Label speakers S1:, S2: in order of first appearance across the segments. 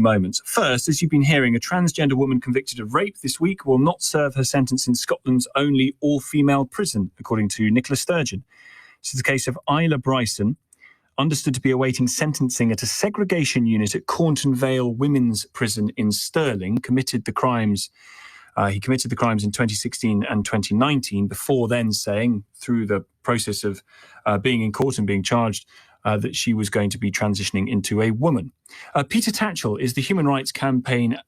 S1: moments. First, as you've been hearing, a transgender woman convicted of rape this week will not serve her sentence in Scotland's only all-female prison, according to Nicola Sturgeon. This is the case of Isla Bryson, understood to be awaiting sentencing at a segregation unit at Cornton Vale Women's Prison in Stirling. He committed the crimes in 2016 and 2019, before then saying, through the process of being in court and being charged, that she was going to be transitioning into a woman. Peter Tatchell is the human rights campaigner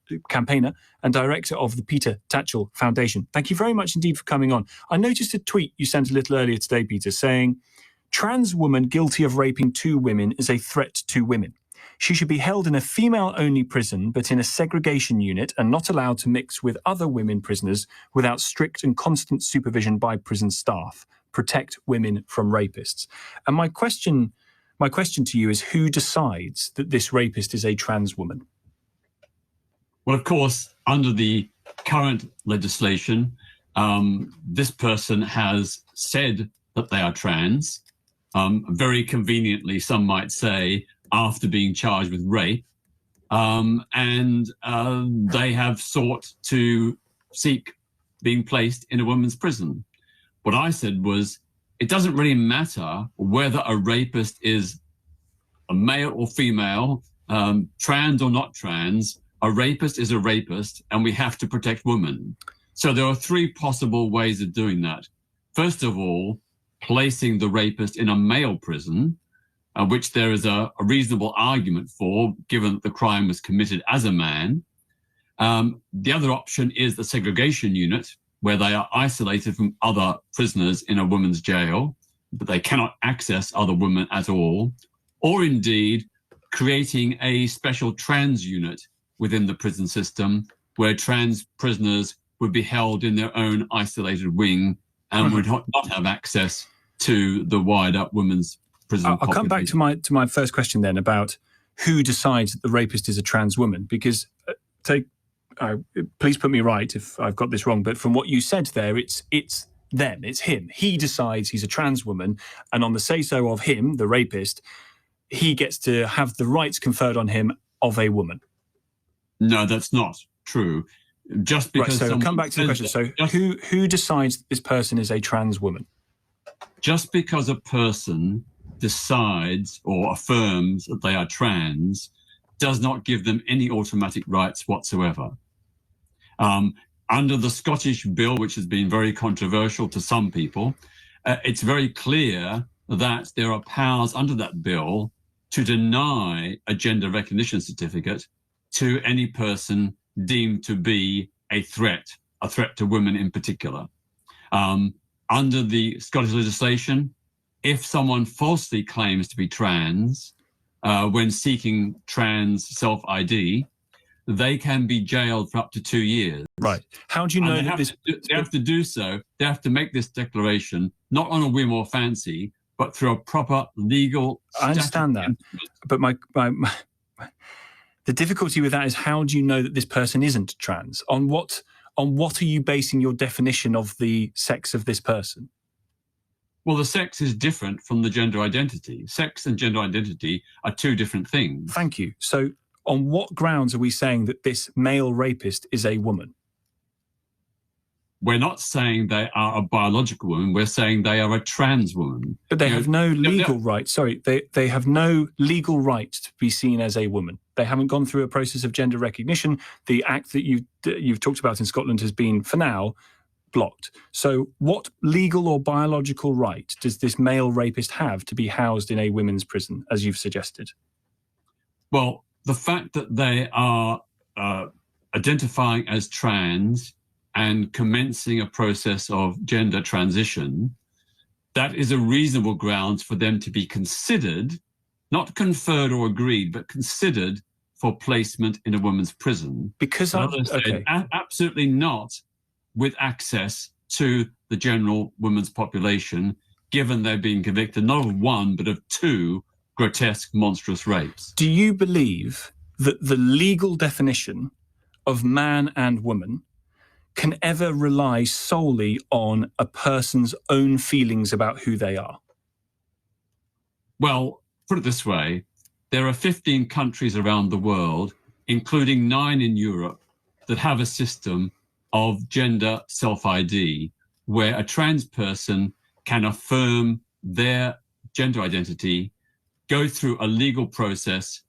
S1: and director of the Peter Tatchell Foundation. Thank you very much indeed for coming on. I noticed a tweet you sent a little earlier today, Peter, saying, "Trans woman guilty of raping 2 women is a threat to women. She should be held in a female-only prison, but in a segregation unit and not allowed to mix with other women prisoners without strict and constant supervision by prison staff. Protect women from rapists." And my question to you is, who decides that this rapist is a trans woman?
S2: Well, of course, under the current legislation, this person has said that they are trans, very conveniently, some might say, after being charged with rape, and they have sought to seek being placed in a women's prison. What I said was, it doesn't really matter whether a rapist is a male or female, trans or not trans. A rapist is a rapist, and we have to protect women. So there are 3 possible ways of doing that. First of all, placing the rapist in a male prison, which there is a reasonable argument for, given that the crime was committed as a man. The other option is the segregation unit, where they are isolated from other prisoners in a women's jail, but they cannot access other women at all, or indeed creating a special trans unit within the prison system, where trans prisoners would be held in their own isolated wing and would not have access to the wider women's prison population.
S1: I'll come back to my first question then about who decides that the rapist is a trans woman, because please put me right if I've got this wrong, but from what you said there, it's them, it's him. He decides he's a trans woman, and on the say-so of him, the rapist, he gets to have the rights conferred on him of a woman.
S2: No, that's not true. Just because.
S1: Right, so come back to the question. So who decides that this person is a trans woman?
S2: Just because a person decides or affirms that they are trans does not give them any automatic rights whatsoever. Under the Scottish bill, which has been very controversial to some people, it's very clear that there are powers under that bill to deny a gender recognition certificate to any person deemed to be a threat to women in particular. Under the Scottish legislation, if someone falsely claims to be trans when seeking trans self-ID, they can be jailed for up to 2 years.
S1: Right. How do you know that
S2: they have to do so? They have to make this declaration not on a whim or fancy, but through a proper legal.
S1: I understand that, but the difficulty with that is, how do you know that this person isn't trans? On what are you basing your definition of the sex of this person?
S2: Well, the sex is different from the gender identity. Sex and gender identity are 2 different things.
S1: Thank you. So on what grounds are we saying that this male rapist is a woman?
S2: We're not saying they are a biological woman. We're saying they are a trans woman.
S1: But they have no legal right. Sorry, they have no legal right to be seen as a woman. They haven't gone through a process of gender recognition. The act that you've talked about in Scotland has been, for now, blocked. So what legal or biological right does this male rapist have to be housed in a women's prison, as you've suggested?
S2: Well, the fact that they are identifying as trans and commencing a process of gender transition, that is a reasonable grounds for them to be considered, not conferred or agreed, but considered for placement in a women's prison.
S1: Because
S2: absolutely not with access to the general women's population, given they're being convicted not of 1, but of 2 grotesque, monstrous rapes.
S1: Do you believe that the legal definition of man and woman can ever rely solely on a person's own feelings about who they are?
S2: Well, put it this way, there are 15 countries around the world including 9 in Europe, that have a system of gender self-ID, where a trans person can affirm their gender identity, go through a legal process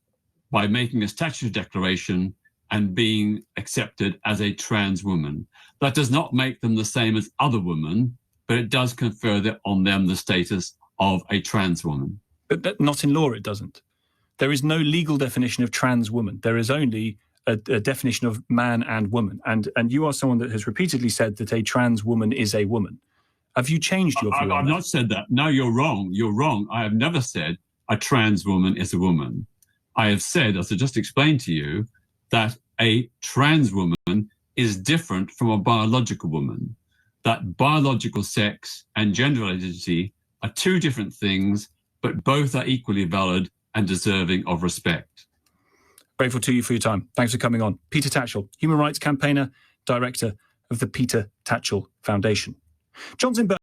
S2: by making a statutory declaration and being accepted as a trans woman. That does not make them the same as other women, but it does confer on them the status of a trans woman.
S1: But not in law, it doesn't. There is no legal definition of trans woman. There is only a definition of man and woman. And you are someone that has repeatedly said that a trans woman is a woman. Have you changed your view on that?
S2: I've not said that. No, you're wrong. You're wrong. I have never said a trans woman is a woman. I have said, as I just explained to you, that a trans woman is different from a biological woman. That biological sex and gender identity are 2 different things, but both are equally valid and deserving of respect.
S1: Grateful to you for your time. Thanks for coming on. Peter Tatchell, human rights campaigner, director of the Peter Tatchell Foundation. John's in